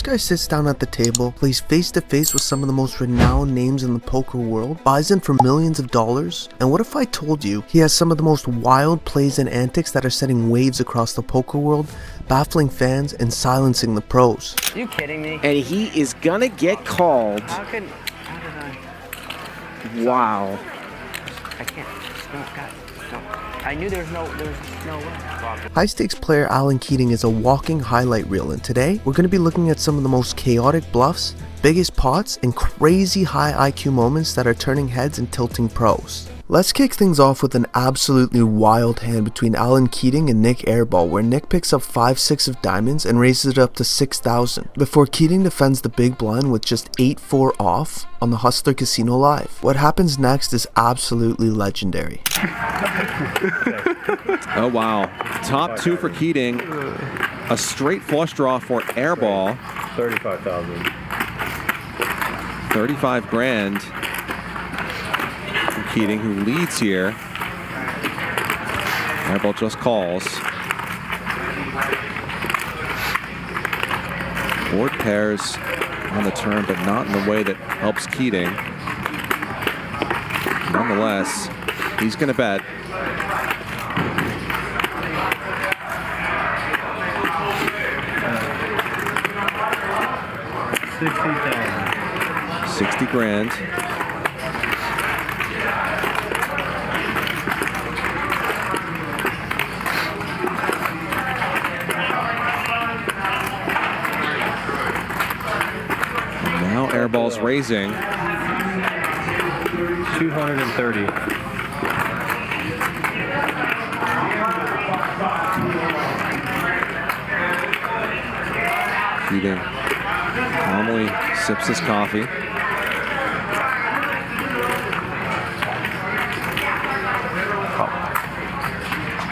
guy sits down at the table, plays face to face with some of the most renowned names in the poker world, buys in for millions of dollars, and what if I told you he has some of the most wild plays and antics that are setting waves across the poker world, baffling fans and silencing the pros? Are you kidding me? And he is gonna get called. How did I? Wow. I can't. No, God, no. I knew there was no way. High stakes player Alan Keating is a walking highlight reel, and today we're going to be looking at some of the most chaotic bluffs, biggest pots, and crazy high IQ moments that are turning heads and tilting pros. Let's kick things off with an absolutely wild hand between Alan Keating and Nick Airball, where Nick picks up 5-6 of diamonds and raises it up to 6,000, before Keating defends the big blind with just 8-4 off on the Hustler Casino Live. What happens next is absolutely legendary. Oh wow, top two for Keating, a straight flush draw for Airball. 35,000. 35 grand. Keating, who leads here. Airball just calls. Board pairs on the turn, but not in the way that helps Keating. Nonetheless, he's going to bet. $60,000. 60 grand. Airball's raising. 230. Keating calmly sips his coffee.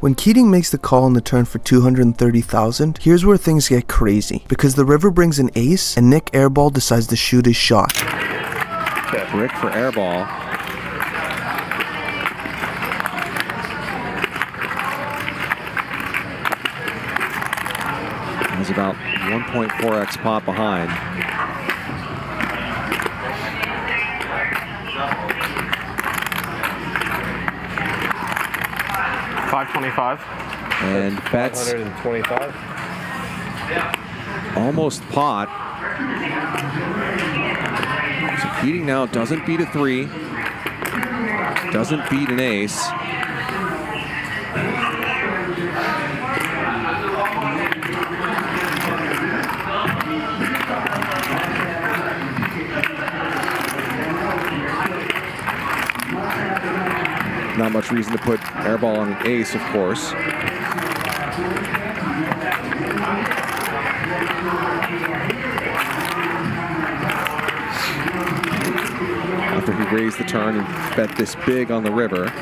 When Keating makes the call on the turn for 230,000, here's where things get crazy, because the river brings an ace and Nick Airball decides to shoot his shot. Brick for Airball. He's about 1.4x pot behind. $525. And bets 125. almost pot. So Keating now doesn't beat a 3, doesn't beat an ace. Not much reason to put Airball on an ace, of course. After he raised the turn and bet this big on the river.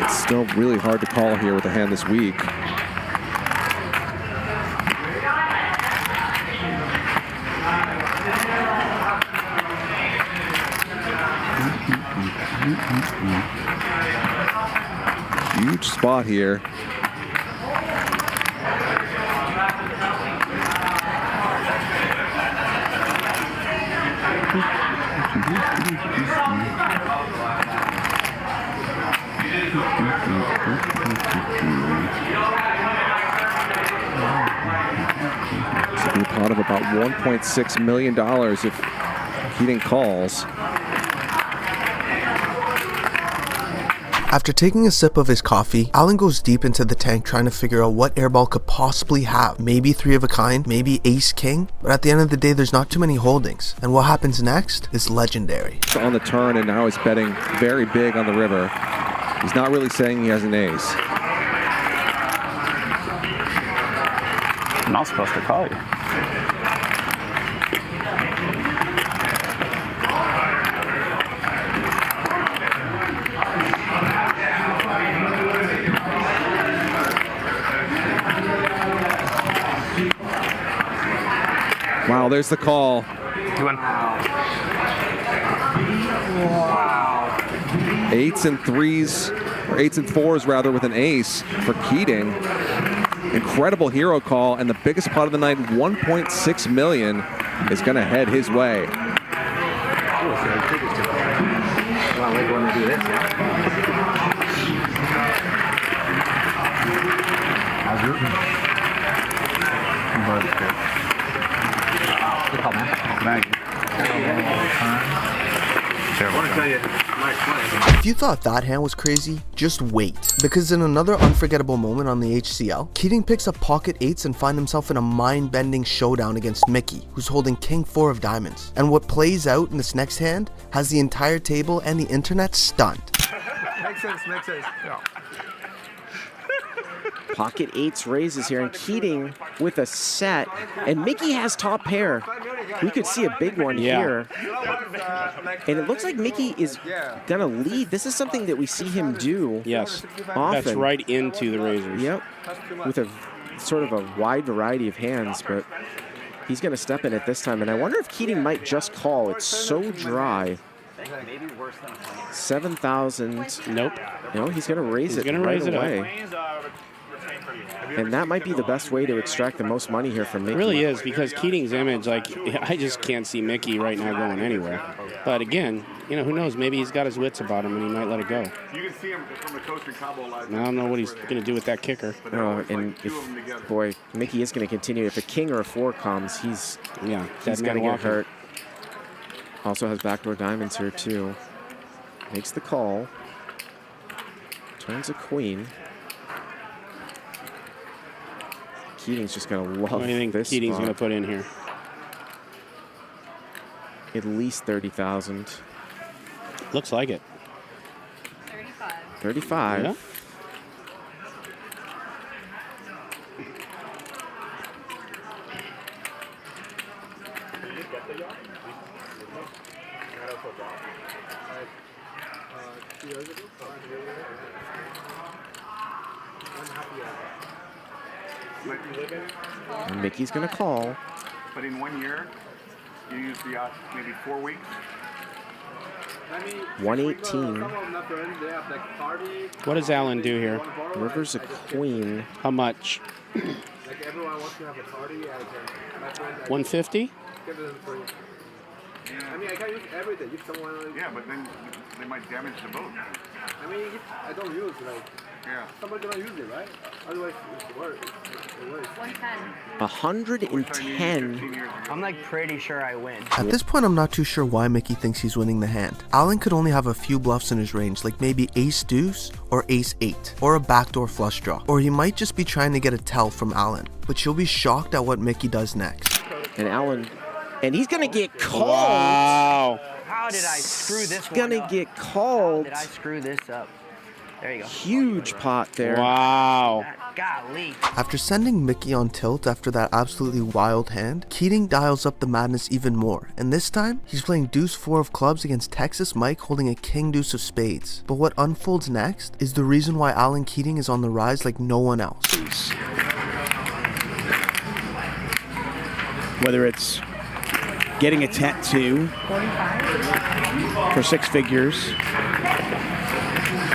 It's still really hard to call here with a hand this weak. Huge spot here. It's a pot of about $1.6 million if Keating calls. After taking a sip of his coffee, Alan goes deep into the tank trying to figure out what Airball could possibly have. Maybe 3 of a kind, maybe ace king, but at the end of the day there's not too many holdings, and what happens next is legendary. On the turn, and now he's betting very big on the river. He's not really saying he has an ace. I'm not supposed to call you. Wow, there's the call. You win. Wow. 8s and 3s or 8s and 4s rather, with an ace for Keating. Incredible hero call, and the biggest pot of the night, 1.6 million, is going to head his way. Well, I like when they do this. How's it? Good call, man. Thank you. If you thought that hand was crazy, just wait. Because in another unforgettable moment on the HCL, Keating picks up pocket 8s and finds himself in a mind-bending showdown against Mickey, who's holding King 4 of diamonds. And what plays out in this next hand has the entire table and the internet stunned. Makes sense, makes sense. Yeah. Pocket 8s raises here, and Keating with a set, and Mickey has top pair. We could see a big one here. And it looks like Mickey is gonna lead. This is something that we see him do. Yes, often. that's right into the razors. Yep, with a sort of a wide variety of hands, but he's gonna step in it this time. And I wonder if Keating might just call. It's so dry. 7,000. Nope. No, he's gonna raise it right away. And that might be the best way to extract the most money here from Mickey. It really is, because Keating's image, like, I just can't see Mickey right now going anywhere. But again, you know, who knows? Maybe he's got his wits about him and he might let it go. You can see him from the coast in Cabo Live. I don't know what he's going to do with that kicker. Oh, and if, boy, Mickey is going to continue. If a king or a 4 comes, he's going to get hurt. Also has backdoor diamonds here, too. Makes the call. Turns a queen. Keating's just going to love What do you think this Keating's spot. going to put in here? At least 30,000. Looks like it. 35. Yeah. And Mickey's going to call. But in 1 year, you use the maybe 4 weeks. 118. What does Alan do here? River's a queen. How much? 150? I mean, I can use everything. If someone. Yeah, but then they might damage the boat. I mean, if I don't use someone's gonna use it, right? Otherwise, it's worse. 110. I'm like pretty sure I win. At this point, I'm not too sure why Mickey thinks he's winning the hand. Alan could only have a few bluffs in his range, like maybe ace deuce or ace 8, or a backdoor flush draw. Or he might just be trying to get a tell from Alan, but you'll be shocked at what Mickey does next. And Alan, and he's going to get called. Wow. How did I screw this He's going to get called. How did I screw this up? There you go. Huge pot there. Wow. Golly. After sending Mickey on tilt after that absolutely wild hand, Keating dials up the madness even more, and this time, he's playing deuce 4 of clubs against Texas Mike holding a king deuce of spades. But what unfolds next is the reason why Alan Keating is on the rise like no one else. Whether it's getting a tattoo for 6 figures,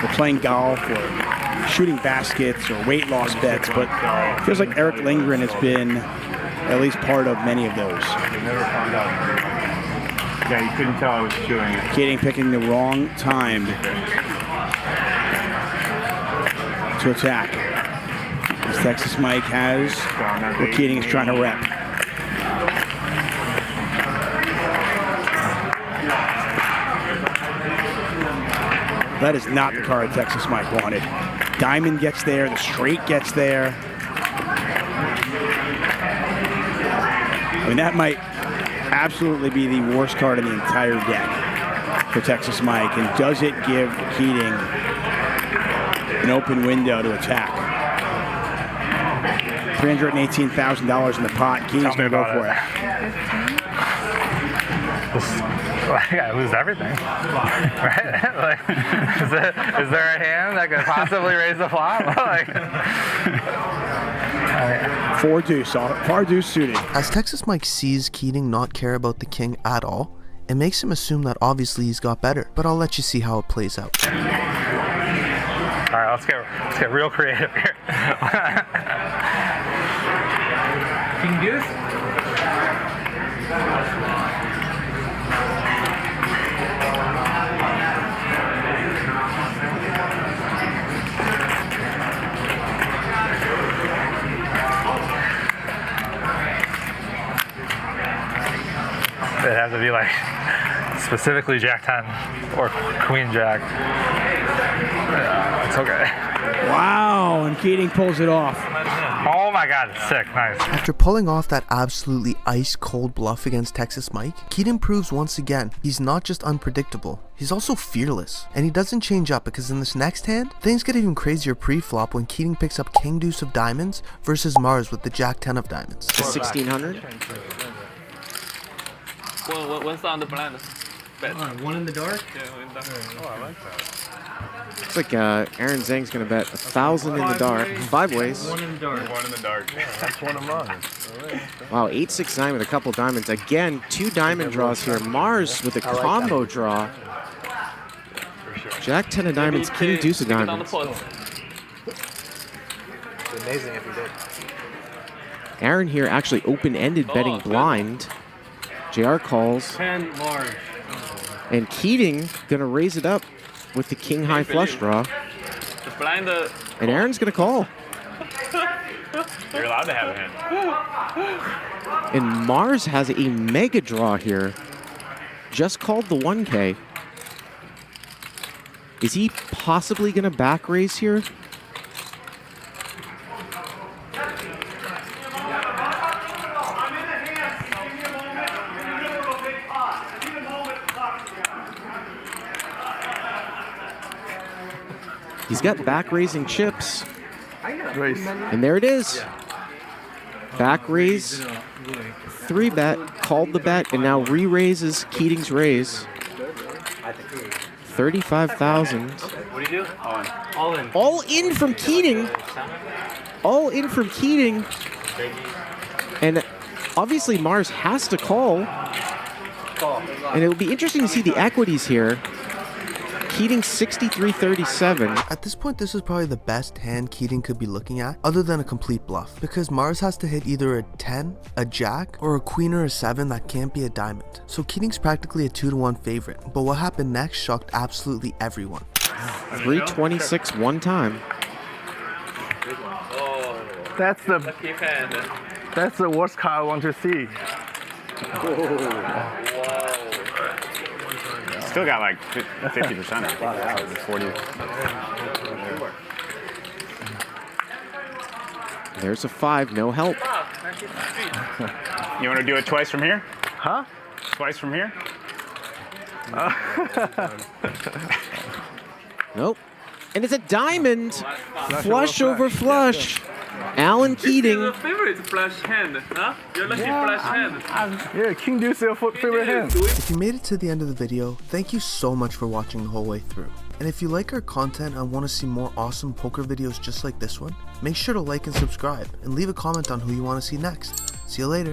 or playing golf, or shooting baskets, or weight loss bets, but it feels like Eric Lindgren has been at least part of many of those. Never found out. Yeah, you couldn't tell I was doing it. Keating picking the wrong time to attack. As Texas Mike has what Keating is trying to rep. That is not the card Texas Mike wanted. Diamond gets there, the straight gets there. I mean, that might absolutely be the worst card in the entire deck for Texas Mike. And does it give Keating an open window to attack? $318,000 in the pot. Keating's going to go for it. I gotta lose everything, right? Like, is there a hand that could possibly raise the flop? Like, 4 deuce, far deuce suited. As Texas Mike sees Keating not care about the king at all, it makes him assume that obviously he's got better, but I'll let you see how it plays out. let's get real creative here. King Deuce. It has to be like specifically Jack 10 or Queen Jack. It's okay. Wow, and Keating pulls it off. Oh my God, it's sick. Nice. After pulling off that absolutely ice-cold bluff against Texas Mike, Keating proves once again he's not just unpredictable, he's also fearless. And he doesn't change up because in this next hand, things get even crazier pre-flop when Keating picks up King Deuce of Diamonds versus Mars with the Jack 10 of Diamonds. 1600. What's on the plan? One in the dark? Yeah, one in the dark. Oh, I like that. Looks like Aaron Zhang's going to bet 1,000 in the dark. 5 ways. One in the dark. One in the dark. Yeah, that's one of mine. Wow, 869 with a couple diamonds. Again, 2 diamond draws here. Mars with a combo draw. Jack 10 of diamonds, King Deuce of diamonds. Amazing if he did. Aaron here actually open-ended betting blind. JR calls. 10 large. And Keating gonna raise it up with the king high flush draw. The blind. And Aaron's gonna call. You're allowed to have a hand. And Mars has a mega draw here. Just called the 1K. Is he possibly gonna back raise here? He's got back raising chips. And there it is. Back raise, 3 bet, called the bet, and now re-raises Keating's raise. 35,000. What do you do? All in. All in from Keating. All in from Keating. And obviously Mars has to call. And it'll be interesting to see the equities here. Keating 63-37. At this point, this is probably the best hand Keating could be looking at, other than a complete bluff, because Mars has to hit either a 10, a jack, or a queen or a 7 that can't be a diamond. So Keating's practically a 2-to-1 favorite, but what happened next shocked absolutely everyone. 326 one time. That's the worst card I want to see. Still got like 50%. 40. There's a 5, no help. You want to do it twice from here? Huh? Twice from here? Nope. And it's a diamond. Flush over flush. Alan Keating. Your favorite flash hand, huh? You're lucky flash hand. Yeah, King Deuce is your favorite hand. If you made it to the end of the video, thank you so much for watching the whole way through. And if you like our content and want to see more awesome poker videos just like this one, make sure to like and subscribe, and leave a comment on who you want to see next. See you later.